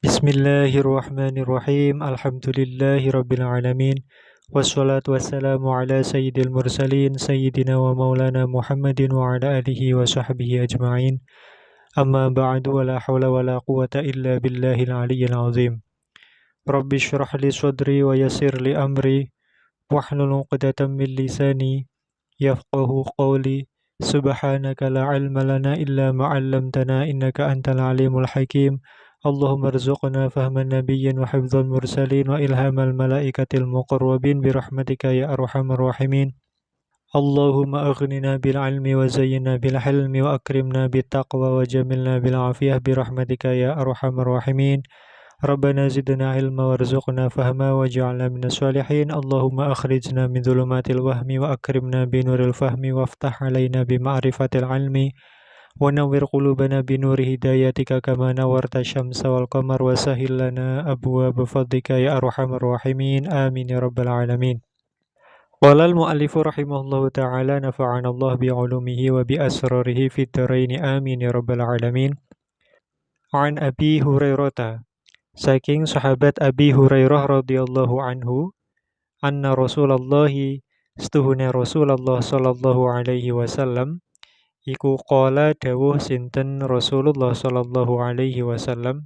Bismillahirrahmanirrahim. Alhamdulillahirabbil alamin. Wassalatu wassalamu ala sayyidil mursalin sayyidina wa maulana Muhammadin wa ala alihi wa sahbihi ajma'in. Amma ba'du wa la hawla wa la quwata illa billahil aliyyil azim. Rabbi shrah li sadri wa yassir li amri wahlul 'uqdatam min lisani yafqahu qawli. Subhanaka la ilma lana illa ma 'allamtana innaka antal alimul hakim. Allahumma rzuqna fahman nabiyyin wa hifdzal mursalin wa ilhamal malaikatil muqarrabin birahmatika ya arhamar rahimin. Allahumma aghnina bil ilmi wa zayyinna bil hilmi wa akrimna bit taqwa wa jamilna bil afiyah birahmatika ya arhamar rahimin. Rabbana zidna ilma warzuqna fahma waj'alna minas sholihin. Allahumma akhrijna min dhulumatil wahmi wa akrimna binuril fahmi waftah alaina bima'rifatil ilmi wa nawwir qulubana binuri hidayatika kama nawarta syamsa wal qamar wa sahhil lana abwaaba fadlika ya arhamar rahimin. Amin ya rabbal alamin. Qala al-mu'allifu rahimahullahu ta'ala nafa'ana Allah bi'ulumihi wa bi asrarihi fid dharain. Amin ya rabbal alamin. An Abi Hurairah, saking sahabat Abi Hurairah radhiyallahu anhu, anna Rasulullah, setuhune Rasulullah sallallahu alaihi wasallam, iku qala dawuh sinten Rasulullah sallallahu alaihi wasallam,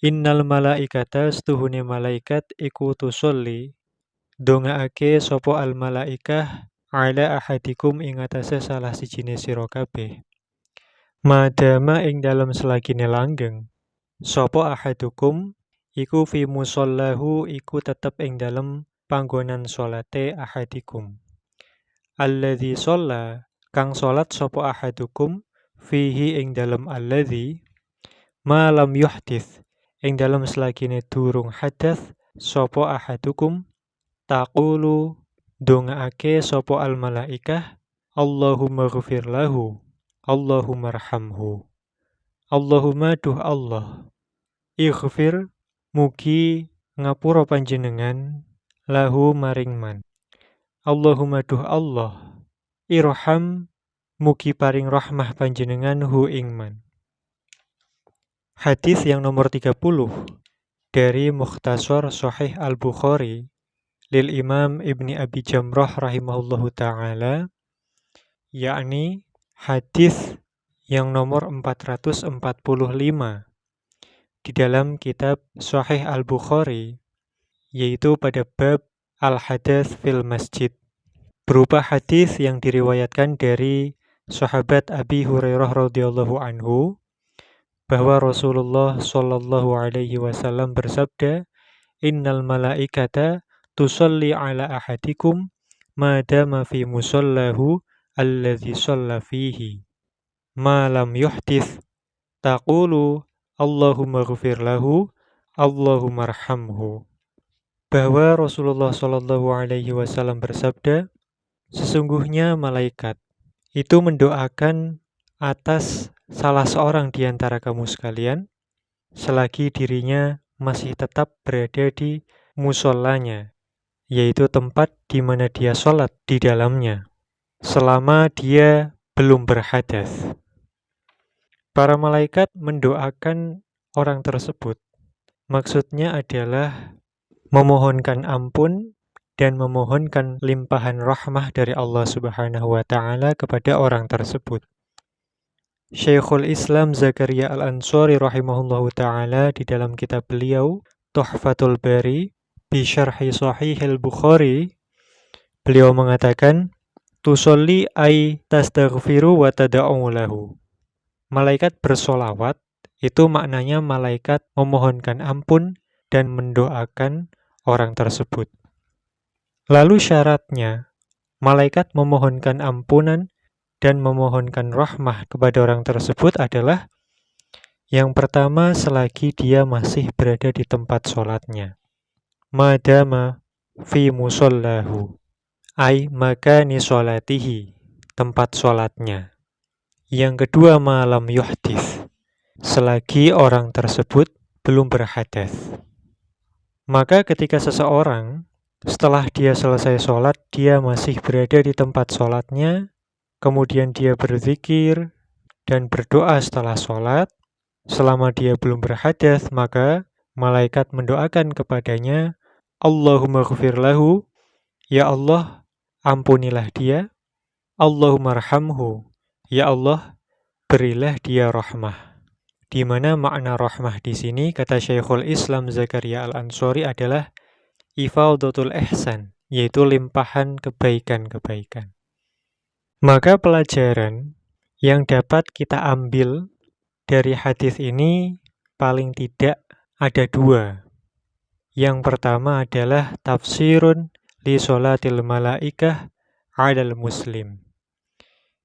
innal malaikata, setuhune malaikat iku tusolli ndongaake sapa al malaikah ala ahadikum ing atase salah sijine sira kabeh, madama ing dalem selagine langgeng sapa ahadukum iku fi musallahu iku tetep ing dalem panggonan salate ahadikum, alladzi shalla kang salat sapa ahadukum fihi ing dalem alladzi ma lam yuhdits ing dalem selagine durung hadas sapa ahadukum, taqulu ndongaake sapa al malaikah Allahumma ghfir lahu Allahumma arhamhu. Allahumma duh Allah, ighfir mugi ngapura panjenengan lahu maring man. Allahumma duh Allah, irham mugi paring rahmah panjenengan hu ing man. Hadis yang nomor 30 dari Mukhtasar Shahih Al-Bukhari lil Imam Ibni Abi Jamrah rahimahullahu ta'ala, yakni hadis yang nomor 445 di dalam kitab Shahih Al-Bukhari, yaitu pada bab Al-Hadath fil Masjid, berupa hadis yang diriwayatkan dari sahabat Abi Hurairah radhiyallahu anhu bahwa Rasulullah sallallahu alaihi wasallam bersabda, innal malaikata tusalli ala ahadikum madama fi musallahu alladzi shalla fihi ma lam yuhdits taqulu Allahumma ghfir lahu Allahumma arhamhu. Bahwa Rasulullah sallallahu alaihi wasallam bersabda, sesungguhnya malaikat itu mendoakan atas salah seorang di antara kamu sekalian selagi dirinya masih tetap berada di musallanya, yaitu tempat di mana dia sholat di dalamnya, selama dia belum berhadas. Para malaikat mendoakan orang tersebut. Maksudnya adalah memohonkan ampun dan memohonkan limpahan rahmah dari Allah Subhanahu wa ta'ala kepada orang tersebut. Syekhul Islam Zakaria Al-Ansari rahimahullahu ta'ala di dalam kitab beliau Tuhfatul Bari bi syarhi Shahihil Bukhari, beliau mengatakan, tusolli ay tastaghfiru wa tada'u lahu. Malaikat bersolawat itu maknanya malaikat memohonkan ampun dan mendoakan orang tersebut. Lalu syaratnya malaikat memohonkan ampunan dan memohonkan rahmah kepada orang tersebut adalah, yang pertama, selagi dia masih berada di tempat sholatnya, madama fi musallahu ay makani sholatihi, tempat sholatnya. Yang kedua, malam yuhdits, selagi orang tersebut belum berhadas. Maka ketika seseorang setelah dia selesai sholat, dia masih berada di tempat sholatnya, kemudian dia berzikir dan berdoa setelah sholat, selama dia belum berhadas, maka malaikat mendoakan kepadanya, Allahumma ghfir lahu, ya Allah, ampunilah dia. Allahumma arhamhu, ya Allah, berilah dia rahmah. Di mana makna rahmah di sini, kata Syekhul Islam Zakaria Al-Ansori, adalah ifadatul ihsan, yaitu limpahan kebaikan-kebaikan. Maka pelajaran yang dapat kita ambil dari hadis ini paling tidak ada dua. Yang pertama adalah tafsirun li sholatil malaikah 'alal muslim.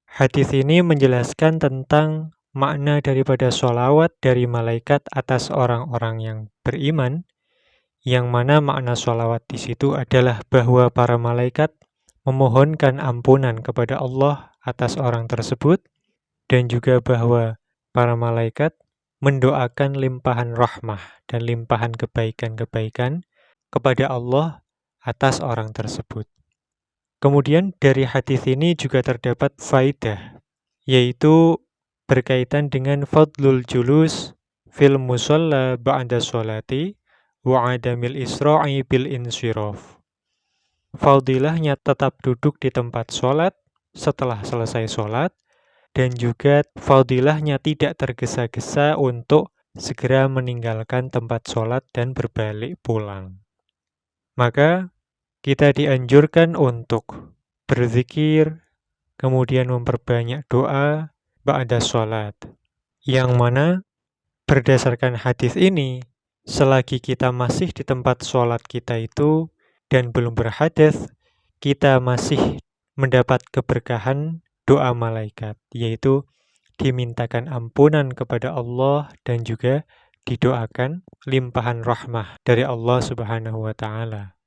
Hadis ini menjelaskan tentang makna daripada sholawat dari malaikat atas orang-orang yang beriman, yang mana makna sholawat di situ adalah bahwa para malaikat memohonkan ampunan kepada Allah atas orang tersebut, dan juga bahwa para malaikat mendoakan limpahan rahmah dan limpahan kebaikan-kebaikan kepada Allah atas orang tersebut. Kemudian dari hadis ini juga terdapat faidah, yaitu berkaitan dengan fadlul julus fil musalla ba'da sholati wa adamil isra'i bil insyiraf. Fadilahnya tetap duduk di tempat sholat setelah selesai sholat, dan juga fadilahnya tidak tergesa-gesa untuk segera meninggalkan tempat sholat dan berbalik pulang. Maka kita dianjurkan untuk berzikir, kemudian memperbanyak doa ba'da sholat. Yang mana berdasarkan hadis ini, selagi kita masih di tempat sholat kita itu dan belum berhadas, kita masih mendapat keberkahan doa malaikat, yaitu dimintakan ampunan kepada Allah dan juga didoakan limpahan rahmah dari Allah Subhanahu wa Ta'ala.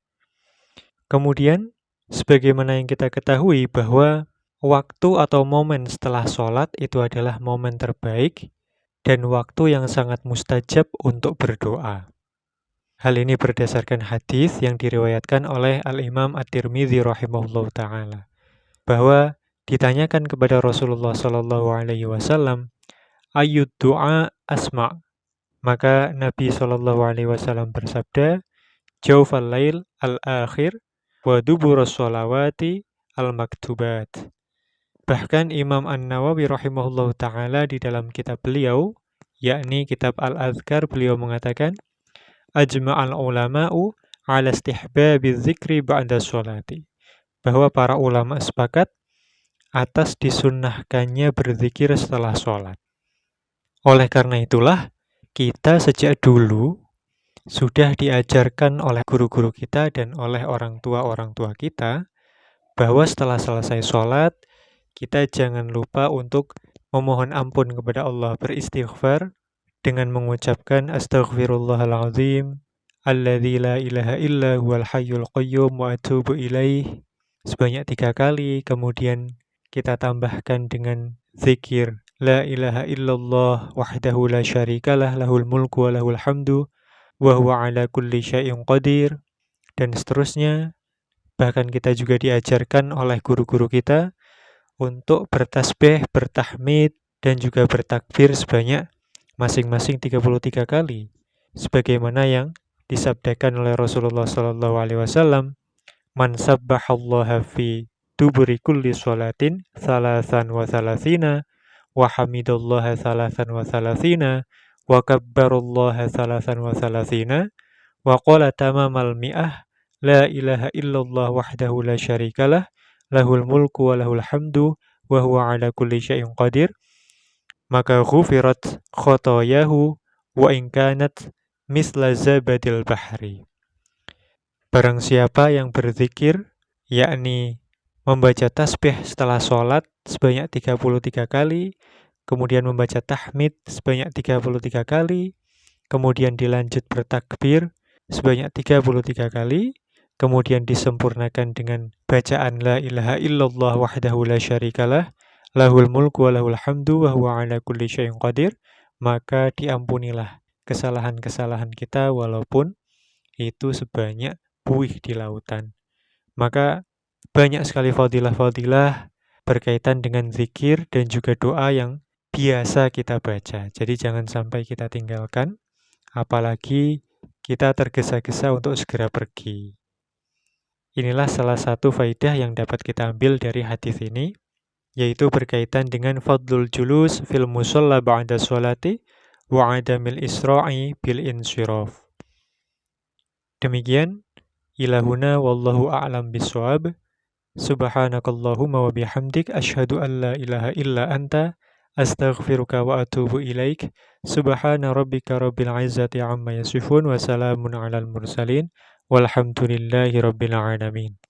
Kemudian, sebagaimana yang kita ketahui bahwa waktu atau momen setelah sholat itu adalah momen terbaik dan waktu yang sangat mustajab untuk berdoa. Hal ini berdasarkan hadis yang diriwayatkan oleh Al-Imam At-Tirmidzi rahimahullah ta'ala, bahwa ditanyakan kepada Rasulullah Sallallahu Alaihi Wasallam, ayyud du'a asma'. Maka Nabi Sallallahu Alaihi Wasallam bersabda, jawfal lail al-akhir wa duburus sholawati al-maktubat. Bahkan Imam An-Nawawi rahimahullah ta'ala di dalam kitab beliau, yakni kitab Al-Adhkar, beliau mengatakan, ajma'al ulama'u ala istihbabi dzikri ba'da sholati. Bahwa para ulama sepakat atas disunnahkannya berzikir setelah sholat. Oleh karena itulah, kita sejak dulu sudah diajarkan oleh guru-guru kita dan oleh orang tua kita bahwa setelah selesai sholat, kita jangan lupa untuk memohon ampun kepada Allah, beristighfar dengan mengucapkan astaghfirullahaladzim alladzi la ilaha illa huwal hayyul qayyum wa atubu ilaih sebanyak 3 kali. Kemudian kita tambahkan dengan zikir la ilaha illallah wahdahu la syarikalah lahul mulku wa lahul hamdu wa huwa ala kulli syai'in qadir, dan seterusnya. Bahkan kita juga diajarkan oleh guru-guru kita untuk bertasbih, bertahmid, dan juga bertakbir sebanyak masing-masing 33 kali. Sebagaimana yang disabdakan oleh Rasulullah Sallallahu Alaihi Wasallam, man sabbahallaha fi duburi kulli sholatin thalathan wa thalathina wa hamidallaha thalathan wa thalathina wa kabbarallaha thalathan wa thalathina wa qala tamamal mi'ah la ilaha illallah wahdahu la syarikalah lahul mulku wa lahul hamdu wa huwa ala kulli syai'in qadir, maka ghufirat khotoyahu wa in kanat misla zabadil bahri. Barang siapa yang berzikir, yakni membaca tasbih setelah sholat sebanyak 33 kali, kemudian membaca tahmid sebanyak 33 kali, kemudian dilanjut bertakbir sebanyak 33 kali, kemudian disempurnakan dengan bacaan la ilaha illallah wahdahu la syarikalah lahul mulku wa lahul hamdu wa huwa ala kulli syai'in qadir, maka diampunilah kesalahan-kesalahan kita walaupun itu sebanyak buih di lautan. Maka banyak sekali fadilah-fadilah berkaitan dengan zikir dan juga doa yang biasa kita baca. Jadi jangan sampai kita tinggalkan, apalagi kita tergesa-gesa untuk segera pergi. Inilah salah satu faidah yang dapat kita ambil dari hadis ini, yaitu berkaitan dengan fadlul julus fil musalla ba'da sholati wa adamil isra'i bil insyiraf. Demikian, ilahuna wallahu a'lam biswab. Subhanakallahumma wa bihamdik asyhadu an la ilaha illa anta astaghfiruka wa atubu ilaik. Subhana rabbika rabbil izzati amma yasifun wa salamun alal mursalin walhamdulillahi rabbil alamin.